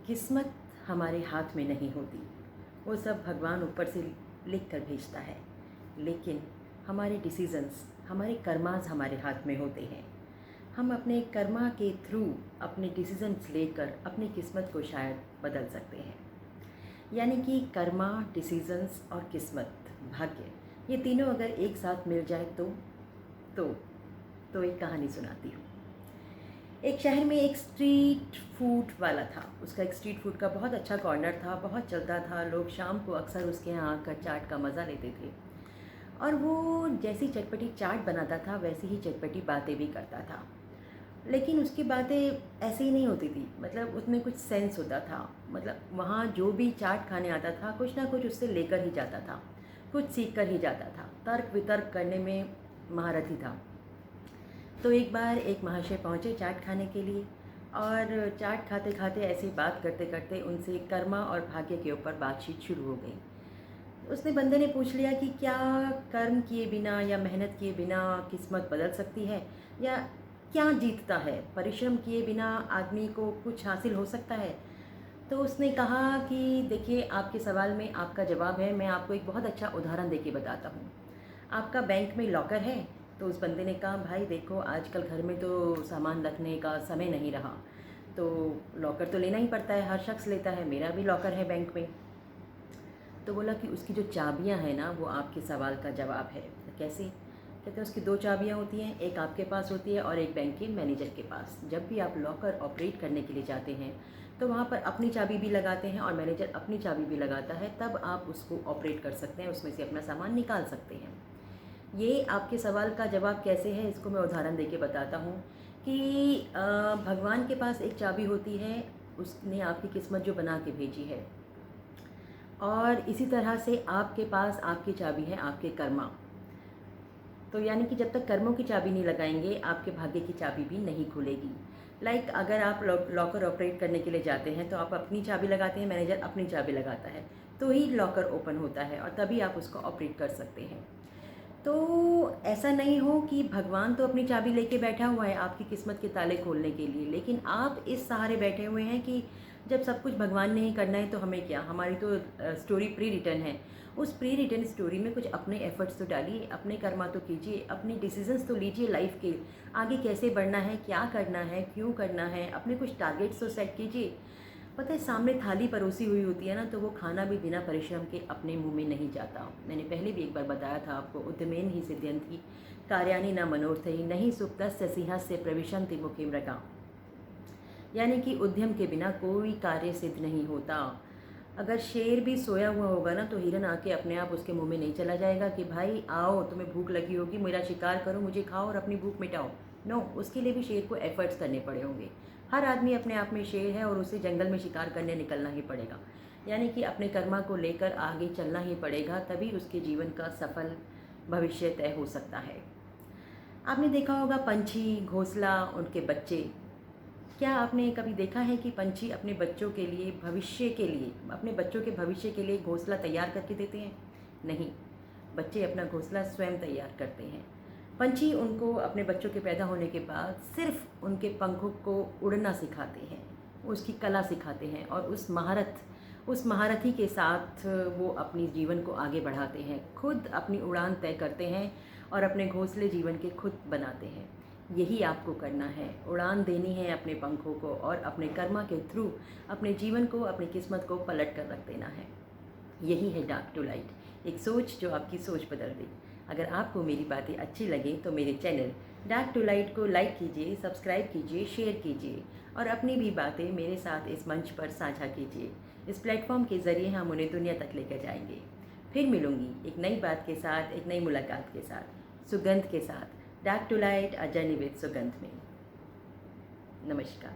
किस्मत हमारे हाथ में नहीं होती, वो सब भगवान ऊपर से लिख कर भेजता है। लेकिन हमारे डिसीजंस, हमारे कर्मास हमारे हाथ में होते हैं। हम अपने कर्मा के थ्रू अपने डिसीजंस लेकर अपनी किस्मत को शायद बदल सकते हैं। यानी कि कर्मा, डिसीजंस और किस्मत, भाग्य, ये तीनों अगर एक साथ मिल जाए तो तो एक कहानी सुनाती हूँ। एक शहर में एक स्ट्रीट फूड वाला था। उसका एक स्ट्रीट फूड का बहुत अच्छा कॉर्नर था, बहुत चलता था। लोग शाम को अक्सर उसके यहाँ आकर चाट का मज़ा लेते थे। और वो जैसी चटपटी चाट बनाता था वैसी ही चटपटी बातें भी करता था। लेकिन उसकी बातें ऐसे ही नहीं होती थी, मतलब उसमें कुछ सेंस होता था। मतलब वहाँ जो भी चाट खाने आता था कुछ ना कुछ उससे लेकर ही जाता था, कुछ सीख कर ही जाता था। तर्क वितर्क करने में महारथी था। तो एक बार एक महाशय पहुँचे चाट खाने के लिए, और चाट खाते खाते ऐसी बात करते करते उनसे कर्मा और भाग्य के ऊपर बातचीत शुरू हो गई। उसने बंदे ने पूछ लिया कि क्या कर्म किए बिना या मेहनत किए बिना किस्मत बदल सकती है, या क्या जीतता है, परिश्रम किए बिना आदमी को कुछ हासिल हो सकता है। तो उसने कहा कि देखिए, आपके सवाल में आपका जवाब है। मैं आपको एक बहुत अच्छा उदाहरण देके बताता हूँ। आपका बैंक में लॉकर है? तो उस बंदे ने कहा, भाई देखो, आजकल घर में तो सामान रखने का समय नहीं रहा, तो लॉकर तो लेना ही पड़ता है, हर शख्स लेता है, मेरा भी लॉकर है बैंक में। तो बोला कि उसकी जो चाबियां हैं ना, वो आपके सवाल का जवाब है। तो कैसे? कहते हैं उसकी दो चाबियां होती हैं, एक आपके पास होती है और एक बैंक के मैनेजर के पास। जब भी आप लॉकर ऑपरेट करने के लिए जाते हैं तो वहाँ पर अपनी चाबी भी लगाते हैं और मैनेजर अपनी चाबी भी लगाता है, तब आप उसको ऑपरेट कर सकते हैं, उसमें से अपना सामान निकाल सकते हैं। ये आपके सवाल का जवाब कैसे है, इसको मैं उदाहरण देके बताता हूँ कि भगवान के पास एक चाबी होती है, उसने आपकी किस्मत जो बना के भेजी है। और इसी तरह से आपके पास आपकी चाबी है, आपके कर्मा। तो यानी कि जब तक कर्मों की चाबी नहीं लगाएंगे, आपके भाग्य की चाबी भी नहीं खुलेगी। अगर आप लॉकर ऑपरेट करने के लिए जाते हैं तो आप अपनी चाबी लगाते हैं, मैनेजर अपनी चाबी लगाता है, तो ही लॉकर ओपन होता है और तभी आप उसको ऑपरेट कर सकते हैं। तो ऐसा नहीं हो कि भगवान तो अपनी चाबी लेके बैठा हुआ है आपकी किस्मत के ताले खोलने के लिए, लेकिन आप इस सहारे बैठे हुए हैं कि जब सब कुछ भगवान ने ही करना है तो हमें क्या, हमारी तो स्टोरी प्री रिटर्न है। उस प्री रिटर्न स्टोरी में कुछ अपने एफर्ट्स तो डालिए, अपने कर्मा तो कीजिए, अपने डिसीजंस तो लीजिए लाइफ के, आगे कैसे बढ़ना है, क्या करना है, क्यों करना है, अपने कुछ टारगेट्स तो सेट कीजिए। पता है, सामने थाली परोसी हुई होती है ना, तो वो खाना भी बिना परिश्रम के अपने मुंह में नहीं जाता। मैंने पहले भी एक बार बताया था आपको, उद्यमेन ही सिद्ध्यंति कार्याणि न मनोर्थै नहीं सुप्तस्य सिंहस्य प्रविशन्ति मुखे मृगा। यानी कि उद्यम के बिना कोई कार्य सिद्ध नहीं होता। अगर शेर भी सोया हुआ होगा ना, तो हिरन आके अपने आप उसके मुंह में नहीं चला जाएगा कि भाई आओ, तुम्हें भूख लगी होगी, मेरा शिकार करो, मुझे खाओ और अपनी भूख मिटाओ। नो, उसके लिए भी शेर को एफर्ट्स करने पड़े होंगे। हर आदमी अपने आप में शेर है और उसे जंगल में शिकार करने निकलना ही पड़ेगा। यानी कि अपने कर्मा को लेकर आगे चलना ही पड़ेगा, तभी उसके जीवन का सफल भविष्य तय हो सकता है। आपने देखा होगा पंछी, घोंसला, उनके बच्चे। क्या आपने कभी देखा है कि पंछी अपने बच्चों के लिए, भविष्य के लिए, अपने बच्चों के भविष्य के लिए घोंसला तैयार करके देते हैं? नहीं, बच्चे अपना घोंसला स्वयं तैयार करते हैं। पंछी उनको अपने बच्चों के पैदा होने के बाद सिर्फ उनके पंखों को उड़ना सिखाते हैं, उसकी कला सिखाते हैं, और उस महारथी के साथ वो अपनी जीवन को आगे बढ़ाते हैं, खुद अपनी उड़ान तय करते हैं और अपने घोंसले जीवन के खुद बनाते हैं। यही आपको करना है, उड़ान देनी है अपने पंखों को और अपने कर्मा के थ्रू अपने जीवन को, अपनी किस्मत को पलट कर रख देना है। यही है डार्क टू लाइट, एक सोच जो आपकी सोच बदल दे। अगर आपको मेरी बातें अच्छी लगे तो मेरे चैनल डार्क टू लाइट को लाइक कीजिए, सब्सक्राइब कीजिए, शेयर कीजिए और अपनी भी बातें मेरे साथ इस मंच पर साझा कीजिए। इस प्लेटफॉर्म के ज़रिए हम उन्हें दुनिया तक लेकर जाएंगे। फिर मिलूंगी एक नई बात के साथ, एक नई मुलाकात के साथ, सुगंध के साथ। Dark to light, a journey with Sugandh में। नमस्कार।